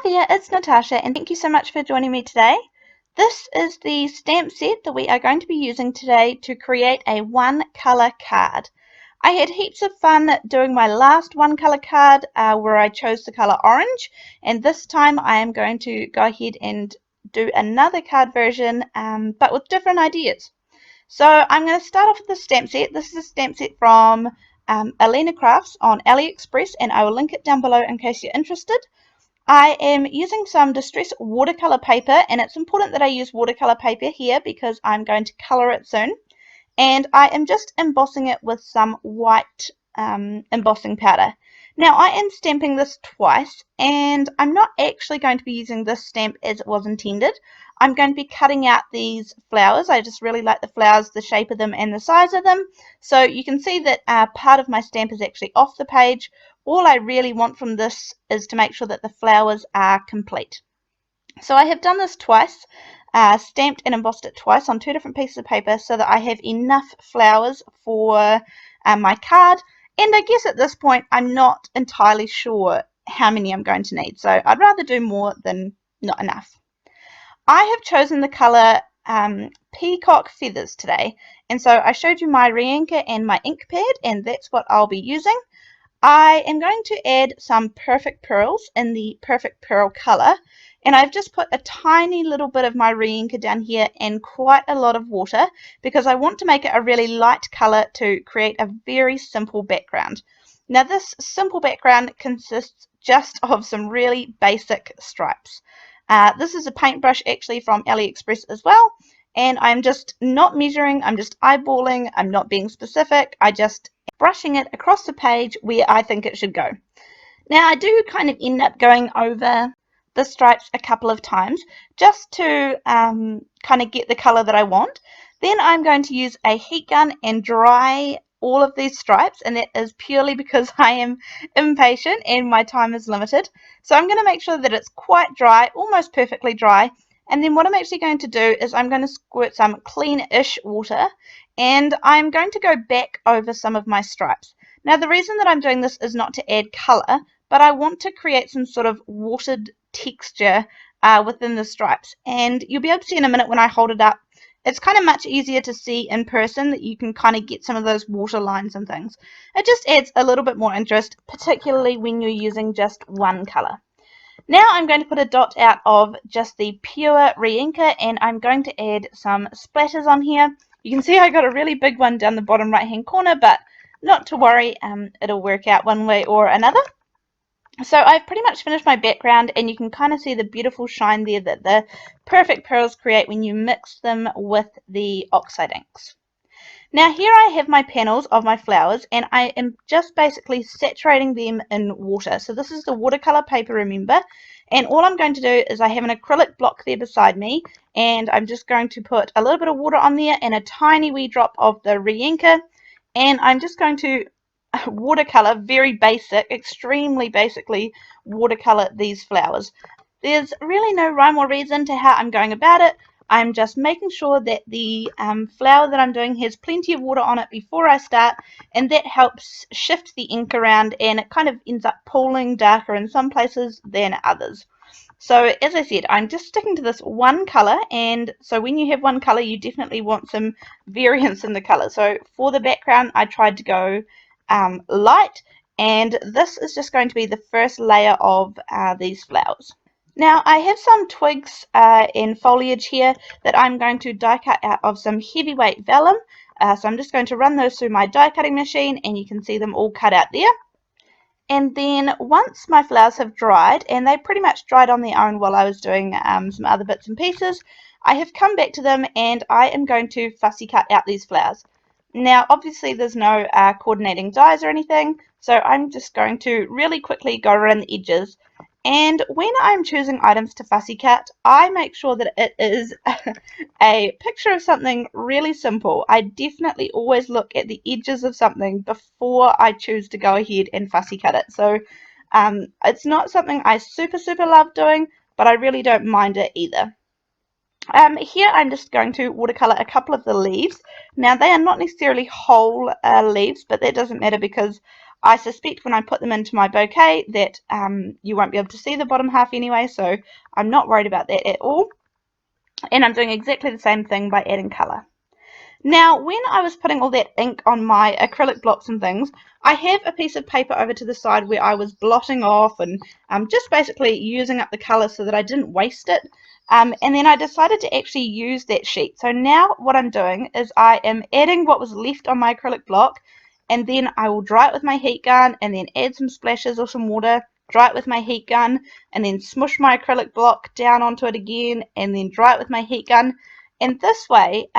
there, it's Natasha and thank you so much for joining me today. This is the stamp set that we are going to be using today to create a one colour card. I had heaps of fun doing my last one colour card where I chose the colour orange, and this time I am going to go ahead and do another card version but with different ideas. So I'm going to start off with the stamp set. This is a stamp set from Aliexpress on Aliexpress, and I will link it down below in case you're interested. I am using some distress watercolor paper, and it's important that I use watercolor paper here because I'm going to color it soon. And I am just embossing it with some white embossing powder. Now I am stamping this twice, and I'm not actually going to be using this stamp as it was intended. I'm going to be cutting out these flowers. I just really like the flowers, the shape of them and the size of them. So you can see that part of my stamp is actually off the page. All I really want from this is to make sure that the flowers are complete. So I have done this twice, stamped and embossed it twice on two different pieces of paper so that I have enough flowers for my card. And I guess at this point I'm not entirely sure how many I'm going to need, so I'd rather do more than not enough. I have chosen the colour Peacock Feathers today, and so I showed you my Reinkers and my ink pad, and that's what I'll be using. I am going to add some Perfect Pearls in the Perfect Pearl colour, and I've just put a tiny little bit of my Reinkers down here and quite a lot of water because I want to make it a really light colour to create a very simple background. Now this simple background consists just of some really basic stripes. This is a paintbrush actually from Aliexpress as well, and I'm just not measuring, I'm just eyeballing, I'm not being specific, I just brushing it across the page where I think it should go. Now I do kind of end up going over the stripes a couple of times just to kind of get the colour that I want. Then I'm going to use a heat gun and dry all of these stripes, and that is purely because I am impatient and my time is limited. So I'm going to make sure that it's quite dry, almost perfectly dry, and then what I'm actually going to do is I'm going to squirt some clean-ish water, and I'm going to go back over some of my stripes. Now the reason that I'm doing this is not to add colour, but I want to create some sort of watered texture within the stripes, and you'll be able to see in a minute when I hold it up. It's kind of much easier to see in person that you can kind of get some of those water lines and things. It just adds a little bit more interest, particularly when you're using just one colour. Now I'm going to put a dot out of just the pure Reinkers, and I'm going to add some splatters on here. You can see I got a really big one down the bottom right hand corner, but not to worry, it'll work out one way or another. So I've pretty much finished my background, and you can kind of see the beautiful shine there that the Perfect Pearls create when you mix them with the Oxide inks. Now here I have my panels of my flowers, and I am just basically saturating them in water. So this is the watercolor paper, remember, and all I'm going to do is I have an acrylic block there beside me, and I'm just going to put a little bit of water on there and a tiny wee drop of the Reinkers, and I'm just going to watercolor, very basic, extremely basically watercolor these flowers. There's really no rhyme or reason to how I'm going about it. I'm just making sure that the flower that I'm doing has plenty of water on it before I start, and that helps shift the ink around, and it kind of ends up pooling darker in some places than others. So as I said, I'm just sticking to this one color, and so when you have one color you definitely want some variance in the color. So for the background I tried to go light, and this is just going to be the first layer of these flowers. Now I have some twigs in foliage here that I'm going to die cut out of some heavyweight vellum, so I'm just going to run those through my die cutting machine, and you can see them all cut out there. And then once my flowers have dried, and they pretty much dried on their own while I was doing some other bits and pieces, I have come back to them and I am going to fussy cut out these flowers. Now obviously there's no coordinating dies or anything, so I'm just going to really quickly go around the edges. And when I'm choosing items to fussy cut, I make sure that it is a picture of something really simple. I definitely always look at the edges of something before I choose to go ahead and fussy cut it. So it's not something I super love doing, but I really don't mind it either. Here I'm just going to watercolor a couple of the leaves. Now they are not necessarily whole leaves, but that doesn't matter because I suspect when I put them into my bouquet that you won't be able to see the bottom half anyway, so I'm not worried about that at all. And I'm doing exactly the same thing by adding colour. Now, when I was putting all that ink on my acrylic blocks and things, I have a piece of paper over to the side where I was blotting off and just basically using up the colour so that I didn't waste it. And then I decided to actually use that sheet. So now what I'm doing is I am adding what was left on my acrylic block, and then I will dry it with my heat gun and then add some splashes or some water, dry it with my heat gun, and then smush my acrylic block down onto it again, and then dry it with my heat gun. And this way,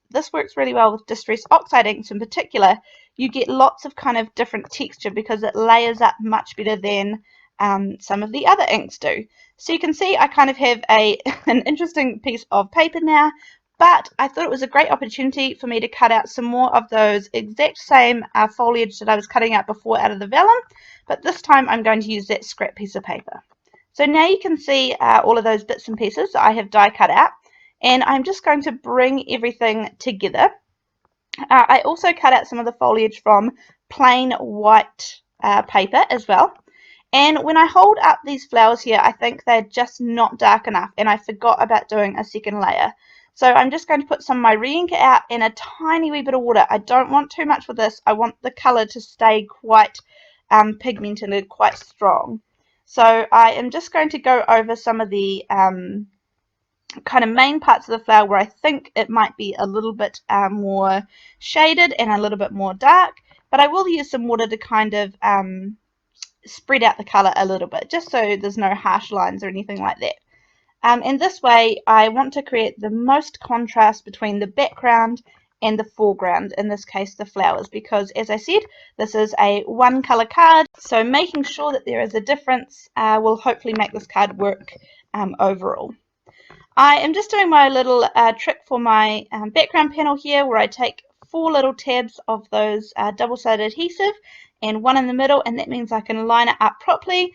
this works really well with distress oxide inks in particular. You get lots of kind of different texture because it layers up much better than some of the other inks do. So you can see I kind of have an interesting piece of paper now, but I thought it was a great opportunity for me to cut out some more of those exact same foliage that I was cutting out before out of the vellum, but this time I'm going to use that scrap piece of paper. So now you can see all of those bits and pieces that I have die cut out. And I'm just going to bring everything together. I also cut out some of the foliage from plain white paper as well. And when I hold up these flowers here, I think they're just not dark enough, and I forgot about doing a second layer. So I'm just going to put some of my Reinkers out in a tiny wee bit of water. I don't want too much for this. I want the colour to stay quite pigmented and quite strong. So I am just going to go over some of the kind of main parts of the flower where I think it might be a little bit more shaded and a little bit more dark, but I will use some water to kind of spread out the colour a little bit, just so there's no harsh lines or anything like that. And this way I want to create the most contrast between the background and the foreground, in this case the flowers, because as I said, this is a one colour card, so making sure that there is a difference will hopefully make this card work overall. I am just doing my little trick for my background panel here, where I take 4 little tabs of those double-sided adhesive and one in the middle, and that means I can line it up properly.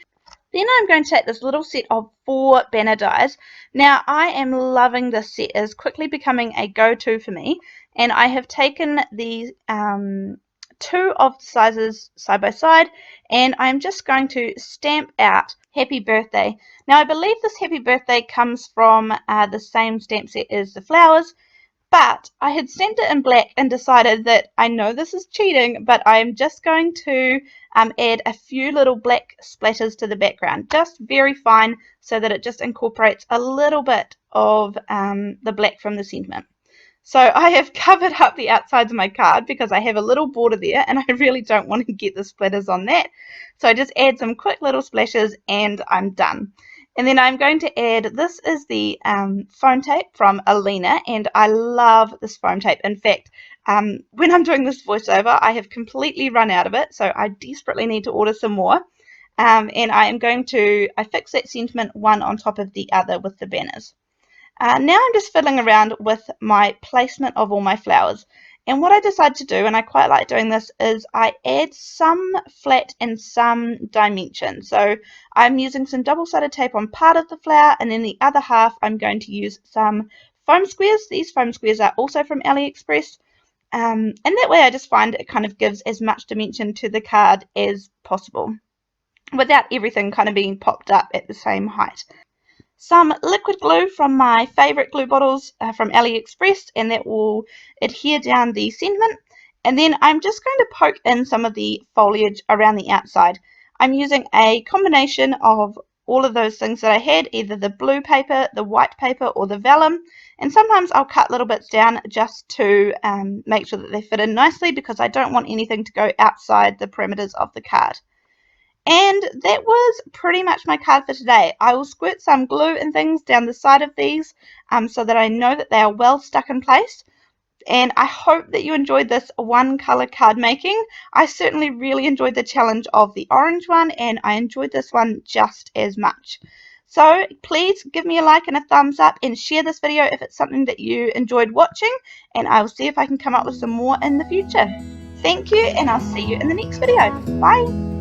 Then I'm going to take this little set of 4 banner dies. Now I am loving this set. It is quickly becoming a go-to for me, and I have taken these 2 of the sizes side by side, and I'm just going to stamp out Happy Birthday. Now I believe this Happy Birthday comes from the same stamp set as the flowers, but I had stamped it in black and decided that I know this is cheating, but I am just going to add a few little black splatters to the background, just very fine, so that it just incorporates a little bit of the black from the sentiment. So I have covered up the outsides of my card because I have a little border there and I really don't want to get the splatters on that. So I just add some quick little splashes and I'm done. And then I'm going to add, this is the foam tape from Alina, and I love this foam tape. In fact, when I'm doing this voiceover, I have completely run out of it, so I desperately need to order some more. And I fix that sentiment one on top of the other with the banners. Now I'm just fiddling around with my placement of all my flowers. And what I decided to do, and I quite like doing this, is I add some flat and some dimension. So I'm using some double-sided tape on part of the flower, and then the other half I'm going to use some foam squares. These foam squares are also from Aliexpress. And that way I just find it kind of gives as much dimension to the card as possible, without everything kind of being popped up at the same height. Some liquid glue from my favourite glue bottles from Aliexpress, and that will adhere down the sentiment. And then I'm just going to poke in some of the foliage around the outside. I'm using a combination of all of those things that I had, either the blue paper, the white paper, or the vellum. And sometimes I'll cut little bits down just to make sure that they fit in nicely, because I don't want anything to go outside the perimeters of the card. And that was pretty much my card for today. I will squirt some glue and things down the side of these so that I know that they are well stuck in place. And I hope that you enjoyed this one colour card making. I certainly really enjoyed the challenge of the orange one, and I enjoyed this one just as much. So please give me a like and a thumbs up, and share this video if it's something that you enjoyed watching, and I will see if I can come up with some more in the future. Thank you, and I'll see you in the next video. Bye!